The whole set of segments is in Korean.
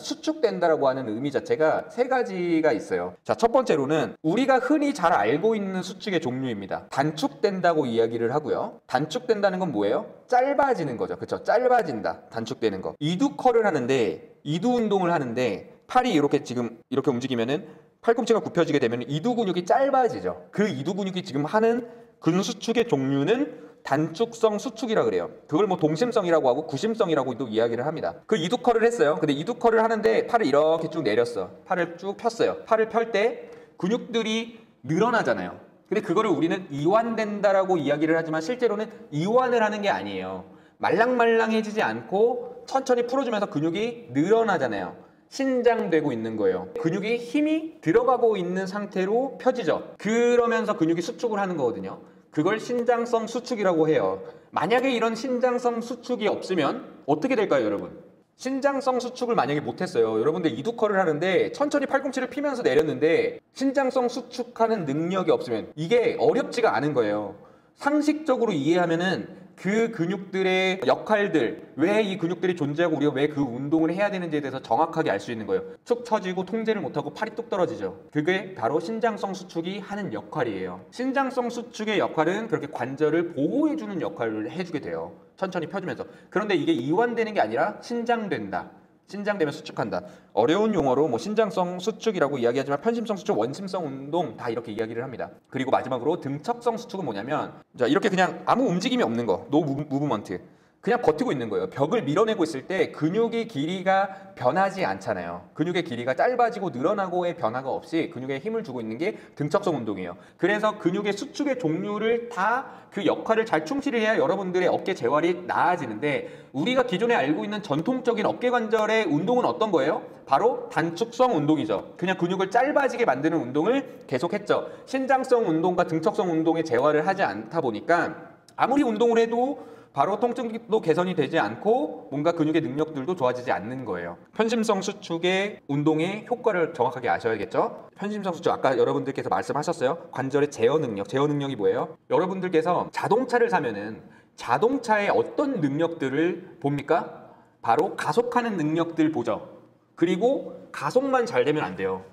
수축된다라고 하는 의미 자체가 세 가지가 있어요. 자, 첫 번째로는 우리가 흔히 잘 알고 있는 수축의 종류입니다. 단축된다고 이야기를 하고요. 단축된다는 건 뭐예요? 짧아지는 거죠. 그렇죠? 짧아진다. 단축되는 거. 이두컬을 하는데, 이두 운동을 하는데 팔이 이렇게 지금 이렇게 움직이면은 팔꿈치가 굽혀지게 되면 이두 근육이 짧아지죠. 그 이두 근육이 지금 하는 근수축의 종류는 단축성 수축이라 그래요. 그걸 뭐 동심성이라고 하고 구심성이라고도 이야기를 합니다. 그 이두컬을 했어요. 근데 이두컬을 하는데 팔을 이렇게 쭉 내렸어. 팔을 쭉 폈어요. 팔을 펼 때 근육들이 늘어나잖아요. 근데 그거를 우리는 이완된다라고 이야기를 하지만 실제로는 이완을 하는 게 아니에요. 말랑말랑해지지 않고 천천히 풀어주면서 근육이 늘어나잖아요. 신장되고 있는 거예요. 근육이 힘이 들어가고 있는 상태로 펴지죠. 그러면서 근육이 수축을 하는 거거든요. 그걸 신장성 수축이라고 해요. 만약에 이런 신장성 수축이 없으면 어떻게 될까요, 여러분? 신장성 수축을 만약에 못했어요. 여러분들 이두컬을 하는데 천천히 팔꿈치를 피면서 내렸는데 신장성 수축하는 능력이 없으면 이게 어렵지가 않은 거예요. 상식적으로 이해하면은 그 근육들의 역할들, 왜 이 근육들이 존재하고 우리가 왜 그 운동을 해야 되는지에 대해서 정확하게 알 수 있는 거예요. 축 처지고 통제를 못하고 팔이 뚝 떨어지죠. 그게 바로 신장성 수축이 하는 역할이에요. 신장성 수축의 역할은 그렇게 관절을 보호해주는 역할을 해주게 돼요. 천천히 펴주면서. 그런데 이게 이완되는 게 아니라 신장된다. 신장되면 수축한다. 어려운 용어로 뭐 신장성 수축이라고 이야기하지만 편심성 수축, 원심성 운동 다 이렇게 이야기를 합니다. 그리고 마지막으로 등척성 수축은 뭐냐면 자, 이렇게 그냥 아무 움직임이 없는 거, 노 무브먼트. 그냥 버티고 있는 거예요. 벽을 밀어내고 있을 때 근육의 길이가 변하지 않잖아요. 근육의 길이가 짧아지고 늘어나고의 변화가 없이 근육에 힘을 주고 있는 게 등척성 운동이에요. 그래서 근육의 수축의 종류를 다 그 역할을 잘 충실히 해야 여러분들의 어깨 재활이 나아지는데 우리가 기존에 알고 있는 전통적인 어깨 관절의 운동은 어떤 거예요? 바로 단축성 운동이죠. 그냥 근육을 짧아지게 만드는 운동을 계속했죠. 신장성 운동과 등척성 운동의 재활을 하지 않다 보니까 아무리 운동을 해도 바로 통증도 개선이 되지 않고 뭔가 근육의 능력들도 좋아지지 않는 거예요. 편심성 수축의 운동의 효과를 정확하게 아셔야겠죠? 편심성 수축 아까 여러분들께서 말씀하셨어요. 관절의 제어 능력. 제어 능력이 뭐예요? 여러분들께서 자동차를 사면은 자동차의 어떤 능력들을 봅니까? 바로 가속하는 능력들 보죠. 그리고 가속만 잘 되면 안 돼요.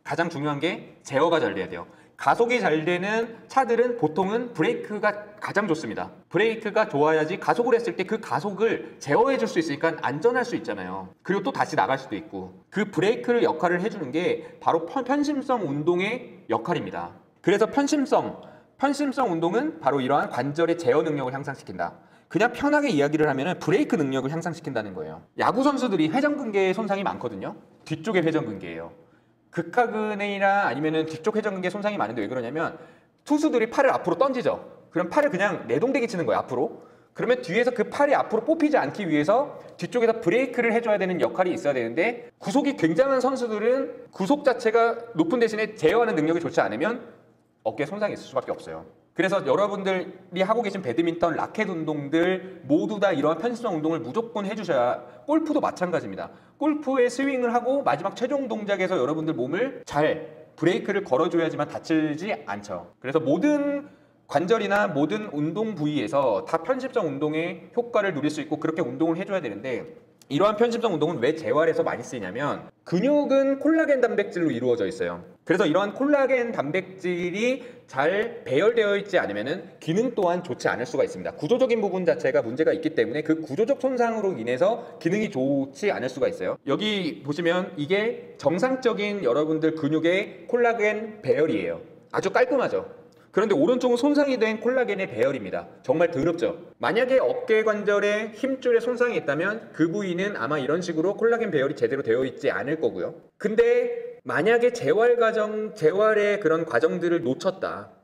가장 중요한 게 제어가 잘 돼야 돼요. 가속이 잘 되는 차들은 보통은 브레이크가 가장 좋습니다. 브레이크가 좋아야지 가속을 했을 때 그 가속을 제어해 줄 수 있으니까 안전할 수 있잖아요. 그리고 또 다시 나갈 수도 있고 그 브레이크를 역할을 해주는 게 바로 편심성 운동의 역할입니다. 그래서 편심성 운동은 바로 이러한 관절의 제어 능력을 향상시킨다. 그냥 편하게 이야기를 하면 브레이크 능력을 향상시킨다는 거예요. 야구 선수들이 회전근개에 손상이 많거든요. 뒤쪽에 회전근개예요. 극하근이나 아니면은 뒤쪽 회전근개 손상이 많은데 왜 그러냐면 투수들이 팔을 앞으로 던지죠. 그럼 팔을 그냥 내동대기 치는 거예요, 앞으로. 그러면 뒤에서 그 팔이 앞으로 뽑히지 않기 위해서 뒤쪽에서 브레이크를 해줘야 되는 역할이 있어야 되는데 구속이 굉장한 선수들은 구속 자체가 높은 대신에 제어하는 능력이 좋지 않으면 어깨에 손상이 있을 수밖에 없어요. 그래서 여러분들이 하고 계신 배드민턴, 라켓 운동들 모두 다 이러한 편심성 운동을 무조건 해주셔야 골프도 마찬가지입니다. 골프에 스윙을 하고 마지막 최종 동작에서 여러분들 몸을 잘 브레이크를 걸어줘야지만 다치지 않죠. 그래서 모든 관절이나 모든 운동 부위에서 다 편심성 운동의 효과를 누릴 수 있고 그렇게 운동을 해줘야 되는데 이러한 편심성 운동은 왜 재활에서 많이 쓰이냐면 근육은 콜라겐 단백질로 이루어져 있어요. 그래서 이러한 콜라겐 단백질이 잘 배열되어 있지 않으면 기능 또한 좋지 않을 수가 있습니다. 구조적인 부분 자체가 문제가 있기 때문에 그 구조적 손상으로 인해서 기능이 좋지 않을 수가 있어요. 여기 보시면 이게 정상적인 여러분들 근육의 콜라겐 배열이에요. 아주 깔끔하죠. 그런데 오른쪽은 손상이 된 콜라겐의 배열입니다. 정말 더럽죠. 만약에 어깨 관절에 힘줄에 손상이 있다면 그 부위는 아마 이런 식으로 콜라겐 배열이 제대로 되어 있지 않을 거고요. 근데 만약에 재활의 그런 과정들을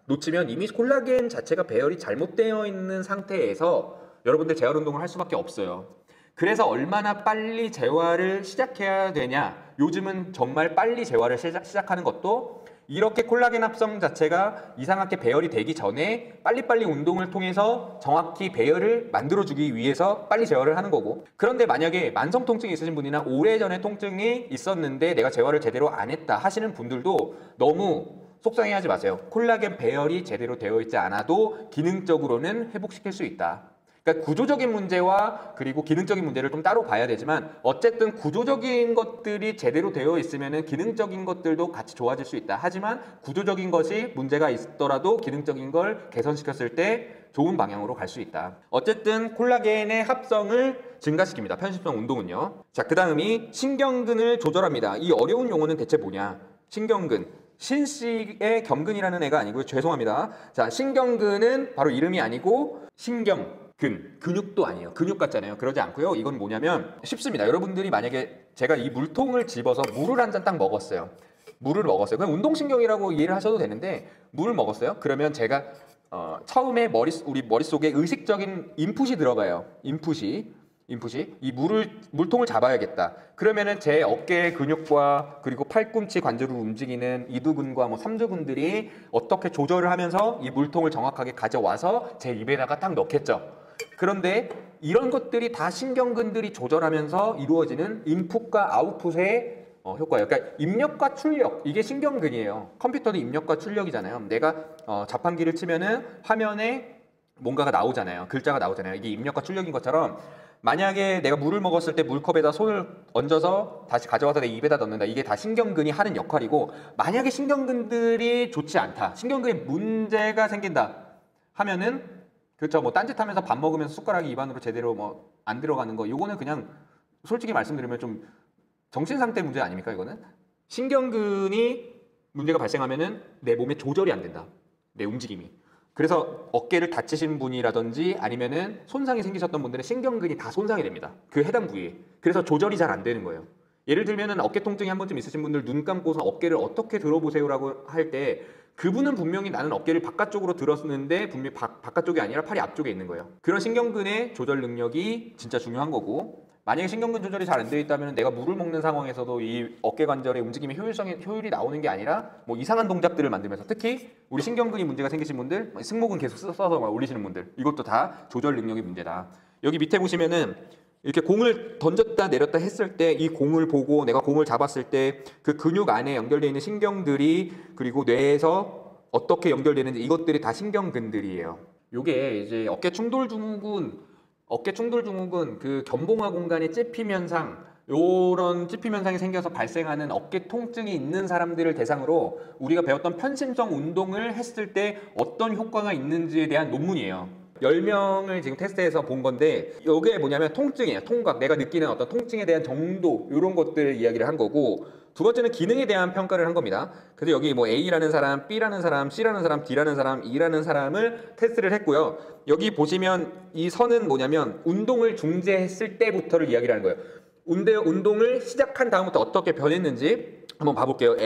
놓치면 이미 콜라겐 자체가 배열이 잘못되어 있는 상태에서 여러분들 재활 운동을 할 수밖에 없어요. 그래서 얼마나 빨리 재활을 시작해야 되냐, 요즘은 정말 빨리 재활을 시작하는 것도 이렇게 콜라겐 합성 자체가 이상하게 배열이 되기 전에 빨리빨리 운동을 통해서 정확히 배열을 만들어주기 위해서 빨리 재활을 하는 거고, 그런데 만약에 만성 통증이 있으신 분이나 오래전에 통증이 있었는데 내가 재활을 제대로 안 했다 하시는 분들도 너무 속상해하지 마세요. 콜라겐 배열이 제대로 되어 있지 않아도 기능적으로는 회복시킬 수 있다. 그러니까 구조적인 문제와 그리고 기능적인 문제를 좀 따로 봐야 되지만 어쨌든 구조적인 것들이 제대로 되어 있으면은 기능적인 것들도 같이 좋아질 수 있다. 하지만 구조적인 것이 문제가 있더라도 기능적인 걸 개선시켰을 때 좋은 방향으로 갈 수 있다. 어쨌든 콜라겐의 합성을 증가시킵니다. 편식성 운동은요. 자, 그 다음이 신경근을 조절합니다. 이 어려운 용어는 대체 뭐냐? 신경근. 신씨의 경근이라는 애가 아니고요. 죄송합니다. 자, 신경근은 바로 이름이 아니고 신경근. 근육도 아니에요. 근육 같잖아요. 그러지 않고요. 이건 뭐냐면 쉽습니다. 여러분들이 만약에 제가 이 물통을 집어서 물을 한 잔 딱 먹었어요. 물을 먹었어요. 그냥 운동신경이라고 이해를 하셔도 되는데 물을 먹었어요. 그러면 제가 처음에 우리 머릿속에 의식적인 인풋이 들어가요. 인풋이 이 물통을 잡아야겠다. 그러면은 제 어깨 근육과 그리고 팔꿈치 관절을 움직이는 이두근과 뭐 삼두근들이 어떻게 조절을 하면서 이 물통을 정확하게 가져와서 제 입에다가 딱 넣겠죠. 그런데 이런 것들이 다 신경근들이 조절하면서 이루어지는 인풋과 아웃풋의 효과예요. 그러니까 입력과 출력, 이게 신경근이에요. 컴퓨터도 입력과 출력이잖아요. 내가 자판기를 치면은 화면에 뭔가가 나오잖아요. 글자가 나오잖아요. 이게 입력과 출력인 것처럼 만약에 내가 물을 먹었을 때 물컵에다 손을 얹어서 다시 가져와서 내 입에다 넣는다. 이게 다 신경근이 하는 역할이고, 만약에 신경근들이 좋지 않다, 신경근에 문제가 생긴다 하면은, 그렇죠, 뭐 딴짓하면서 밥 먹으면서 숟가락이 입안으로 제대로 뭐 안 들어가는 거, 요거는 그냥 솔직히 말씀드리면 좀 정신 상태 문제 아닙니까? 이거는 신경근이 문제가 발생하면은 내 몸에 조절이 안 된다, 내 움직임이. 그래서 어깨를 다치신 분이라든지 아니면은 손상이 생기셨던 분들은 신경근이 다 손상이 됩니다. 그 해당 부위에. 그래서 조절이 잘 안 되는 거예요. 예를 들면은 어깨 통증이 한 번쯤 있으신 분들 눈 감고서 어깨를 어떻게 들어보세요라고 할 때 그분은 분명히 나는 어깨를 바깥쪽으로 들었는데 분명히 바깥쪽이 아니라 팔이 앞쪽에 있는 거예요. 그런 신경근의 조절 능력이 진짜 중요한 거고, 만약에 신경근 조절이 잘 안 되어 있다면 내가 물을 먹는 상황에서도 이 어깨 관절의 움직임의 효율이 나오는 게 아니라 뭐 이상한 동작들을 만들면서, 특히 우리 신경근이 문제가 생기신 분들, 승모근 계속 써서 올리시는 분들, 이것도 다 조절 능력이 문제다. 여기 밑에 보시면은 이렇게 공을 던졌다 내렸다 했을 때 이 공을 보고 내가 공을 잡았을 때 그 근육 안에 연결되어 있는 신경들이 그리고 뇌에서 어떻게 연결되는지, 이것들이 다 신경근들이에요. 요게 이제 어깨 충돌 증후군 그 견봉화 공간의 찝힘 현상, 요런 찝힘 현상이 생겨서 발생하는 어깨 통증이 있는 사람들을 대상으로 우리가 배웠던 편심성 운동을 했을 때 어떤 효과가 있는지에 대한 논문이에요. 10명을 지금 테스트해서 본 건데, 이게 뭐냐면 통증이에요. 통각, 내가 느끼는 어떤 통증에 대한 정도, 이런 것들 이야기를 한 거고, 두 번째는 기능에 대한 평가를 한 겁니다. 그래서 여기 뭐 A라는 사람, B라는 사람, C라는 사람, D라는 사람, E라는 사람을 테스트를 했고요. 여기 보시면 이 선은 뭐냐면 운동을 중지했을 때부터를 이야기를 하는 거예요. 운동을 시작한 다음부터 어떻게 변했는지 한번 봐볼게요.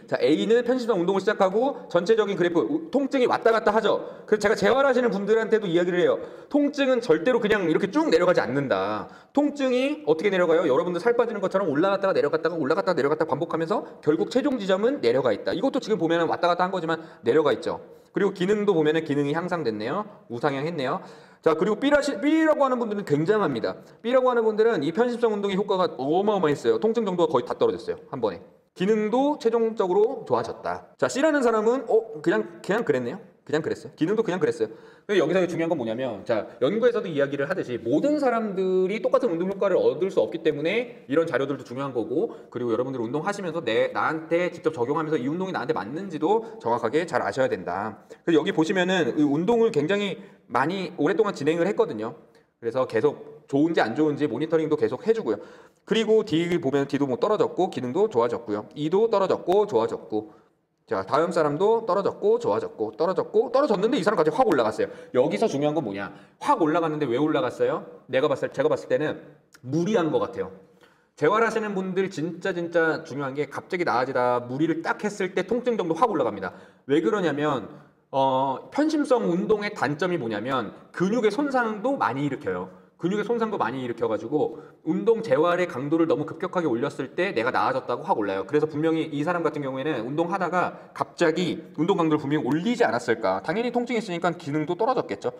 자, A는 편식성 운동을 시작하고 전체적인 그래프, 통증이 왔다 갔다 하죠. 그래서 제가 재활하시는 분들한테도 이야기를 해요. 통증은 절대로 그냥 이렇게 쭉 내려가지 않는다. 통증이 어떻게 내려가요? 여러분들 살 빠지는 것처럼 올라갔다가 내려갔다가 반복하면서 결국 최종 지점은 내려가 있다. 이것도 지금 보면 왔다 갔다 한 거지만 내려가 있죠. 그리고 기능도 보면은 기능이 향상됐네요. 우상향했네요. 자, 그리고 B라고 하는 분들은 굉장합니다. B라고 하는 분들은 이 편식성 운동의 효과가 어마어마했어요. 통증 정도가 거의 다 떨어졌어요. 한 번에. 기능도 최종적으로 좋아졌다. 자, C라는 사람은 그냥 그랬네요. 그냥 그랬어요. 기능도 그냥 그랬어요. 근데 여기서 중요한 건 뭐냐면, 자, 연구에서도 이야기를 하듯이 모든 사람들이 똑같은 운동 효과를 얻을 수 없기 때문에 이런 자료들도 중요한 거고, 그리고 여러분들 운동하시면서 나한테 직접 적용하면서 이 운동이 나한테 맞는지도 정확하게 잘 아셔야 된다. 그래서 여기 보시면은 이 운동을 굉장히 많이 오랫동안 진행을 했거든요. 그래서 계속 좋은지 안 좋은지 모니터링도 계속 해주고요. 그리고 D 보면 D도 뭐 떨어졌고 기능도 좋아졌고요. E도 떨어졌고 좋아졌고, 자, 다음 사람도 떨어졌고 좋아졌고 떨어졌는데 이 사람 갑자기 확 올라갔어요. 여기서 중요한 건 뭐냐? 확 올라갔는데 왜 올라갔어요? 제가 봤을 때는 무리한 것 같아요. 재활하시는 분들 진짜 중요한 게 갑자기 나아지다 무리를 딱 했을 때 통증 정도 확 올라갑니다. 왜 그러냐면 편심성 운동의 단점이 뭐냐면 근육의 손상도 많이 일으켜요. 근육의 손상도 많이 일으켜가지고 운동 재활의 강도를 너무 급격하게 올렸을 때 내가 나아졌다고 확 올라요. 그래서 분명히 이 사람 같은 경우에는 운동하다가 갑자기 운동 강도를 분명히 올리지 않았을까. 당연히 통증이 있으니까 기능도 떨어졌겠죠.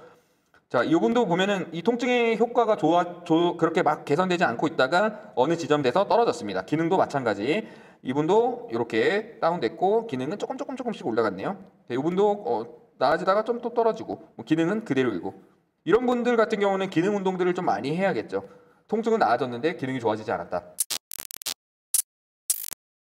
자, 이분도 보면은 이 통증의 효과가 그렇게 막 개선되지 않고 있다가 어느 지점 돼서 떨어졌습니다. 기능도 마찬가지. 이분도 이렇게 다운됐고 기능은 조금씩 올라갔네요. 이분도 나아지다가 좀 또 떨어지고, 기능은 그대로이고. 이런 분들 같은 경우는 기능 운동들을 좀 많이 해야겠죠. 통증은 나아졌는데 기능이 좋아지지 않았다.